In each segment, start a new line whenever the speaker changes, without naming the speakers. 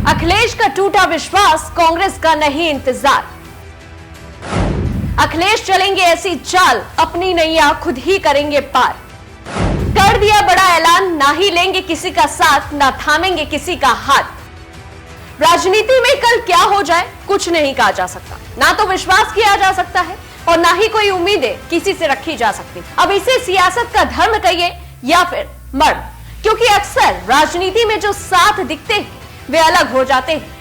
अखिलेश का टूटा विश्वास, कांग्रेस का नहीं इंतजार। अखिलेश चलेंगे ऐसी चाल, अपनी नैया खुद ही करेंगे पार। कर दिया बड़ा ऐलान, ना ही लेंगे किसी का साथ, ना थामेंगे किसी का हाथ। राजनीति में कल क्या हो जाए कुछ नहीं कहा जा सकता, ना तो विश्वास किया जा सकता है और ना ही कोई उम्मीदें किसी से रखी जा सकती। अब इसे सियासत का धर्म कहिए या फिर मर्म, क्योंकि अक्सर राजनीति में जो साथ दिखते हैं वे अलग हो जाते हैं।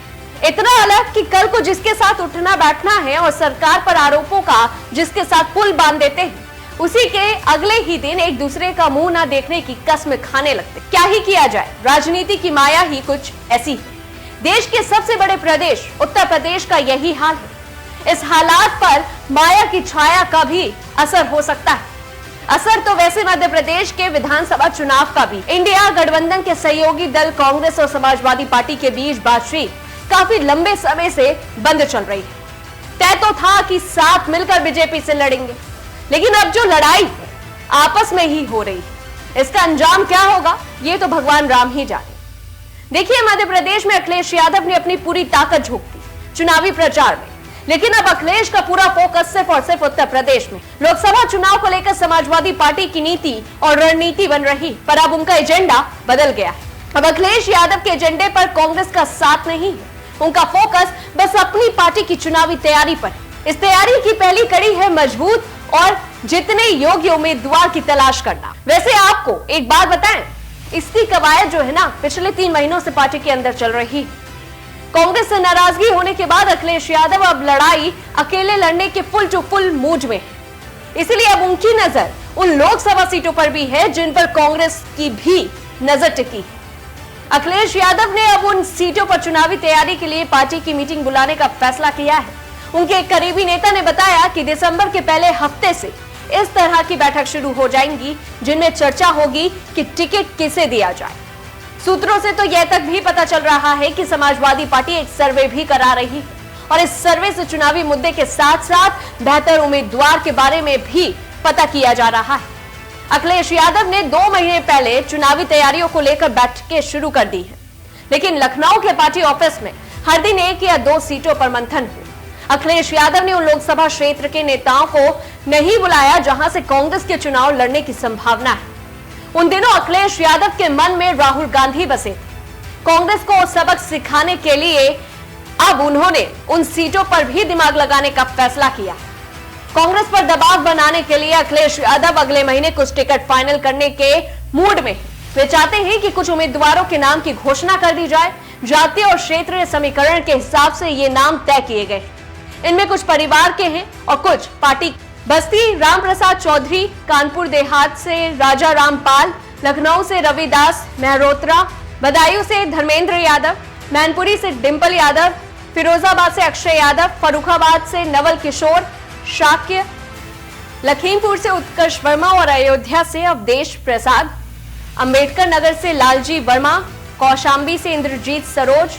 इतना अलग कि कल को जिसके साथ उठना बैठना है और सरकार पर आरोपों का जिसके साथ पुल बांध देते हैं, उसी के अगले ही दिन एक दूसरे का मुंह ना देखने की कसम खाने लगते। क्या ही किया जाए, राजनीति की माया ही कुछ ऐसी है। देश के सबसे बड़े प्रदेश उत्तर प्रदेश का यही हाल है। इस हालात पर माया की छाया का भी असर हो सकता है। असर तो वैसे मध्य प्रदेश के विधानसभा चुनाव का भी। इंडिया गठबंधन के सहयोगी दल कांग्रेस और समाजवादी पार्टी के बीच बातचीत काफी लंबे समय से बंद चल रही है। तय तो था कि साथ मिलकर बीजेपी से लड़ेंगे, लेकिन अब जो लड़ाई है आपस में ही हो रही है। इसका अंजाम क्या होगा ये तो भगवान राम ही जाने। देखिए, मध्य प्रदेश में अखिलेश यादव ने अपनी पूरी ताकत झोंक दी चुनावी प्रचार में, लेकिन अब अखिलेश का पूरा फोकस सिर्फ और सिर्फ उत्तर प्रदेश में। लोकसभा चुनाव को लेकर समाजवादी पार्टी की नीति और रणनीति बन रही, पर अब उनका एजेंडा बदल गया है। अब अखिलेश यादव के एजेंडे पर कांग्रेस का साथ नहीं है, उनका फोकस बस अपनी पार्टी की चुनावी तैयारी पर। इस तैयारी की पहली कड़ी है मजबूत और जितने योग्य उम्मीदवार की तलाश करना। वैसे आपको एक बात बताएं, इसकी कवायद जो है ना पिछले 3 महीनों से पार्टी के अंदर चल रही है। कांग्रेस से नाराजगी होने के बाद अखिलेश यादव अब लड़ाई अकेले लड़ने के फुल टू फुल मूड में है। इसलिए अब उनकी नजर उन लोकसभा सीटों पर भी है जिन पर कांग्रेस की भी नजर टिकी है। अखिलेश यादव ने अब उन सीटों पर चुनावी तैयारी के लिए पार्टी की मीटिंग बुलाने का फैसला किया है। उनके एक करीबी नेता ने बताया कि दिसंबर के पहले हफ्ते से इस तरह की बैठक शुरू हो जाएंगी जिनमें चर्चा होगी कि टिकट किसे दिया जाए। सूत्रों से तो यह तक भी पता चल रहा है कि समाजवादी पार्टी एक सर्वे भी करा रही है और इस सर्वे से चुनावी मुद्दे के साथ साथ बेहतर उम्मीदवार के बारे में भी पता किया जा रहा है। अखिलेश यादव ने 2 महीने पहले चुनावी तैयारियों को लेकर बैठकें शुरू कर दी है, लेकिन लखनऊ के पार्टी ऑफिस में हर दिन 1 या 2 सीटों पर मंथन हुआ। अखिलेश यादव ने उन लोकसभा क्षेत्र के नेताओं को नहीं बुलाया जहां से कांग्रेस के चुनाव लड़ने की संभावना है। उन दिनों अखिलेश यादव के मन में राहुल गांधी बसे थे। कांग्रेस को सबक सिखाने के लिए अब उन्होंने उन सीटों पर भी दिमाग लगाने का फैसला किया। कांग्रेस पर दबाव बनाने के लिए अखिलेश यादव अगले महीने कुछ टिकट फाइनल करने के मूड में। वे चाहते हैं कि कुछ उम्मीदवारों के नाम की घोषणा कर दी जाए। जातीय और क्षेत्रीय समीकरण के हिसाब से ये नाम तय किए गए। इनमें कुछ परिवार के हैं और कुछ पार्टी। बस्ती राम प्रसाद चौधरी, कानपुर देहात से राजा रामपाल, लखनऊ से रविदास मेहरोत्रा, बदायूं से धर्मेंद्र यादव, मैनपुरी से डिंपल यादव, फिरोजाबाद से अक्षय यादव, फर्रुखाबाद से नवल किशोर शाक्य, लखीमपुर से उत्कर्ष वर्मा और अयोध्या से अवधेश प्रसाद, अंबेडकर नगर से लालजी वर्मा, कौशाम्बी से इंद्रजीत सरोज,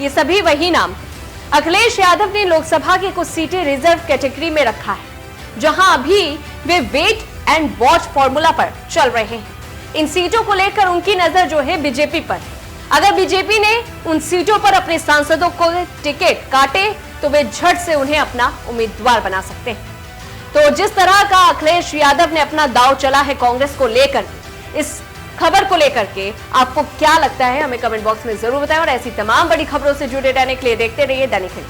ये सभी वही नाम है। अखिलेश यादव ने लोकसभा की कुछ सीटें रिजर्व कैटेगरी में रखा है, जहां अभी वे वेट एंड वॉच फॉर्मूला पर चल रहे हैं। इन सीटों को लेकर उनकी नजर जो है बीजेपी पर। अगर बीजेपी ने उन सीटों पर अपने सांसदों को टिकट काटे तो वे झट से उन्हें अपना उम्मीदवार बना सकते हैं। तो जिस तरह का अखिलेश यादव ने अपना दांव चला है कांग्रेस को लेकर, इस खबर को लेकर के आपको क्या लगता है हमें कमेंट बॉक्स में जरूर बताएं और ऐसी तमाम बड़ी खबरों से जुड़े रहने के लिए देखते रहिए दैनिक हिंद।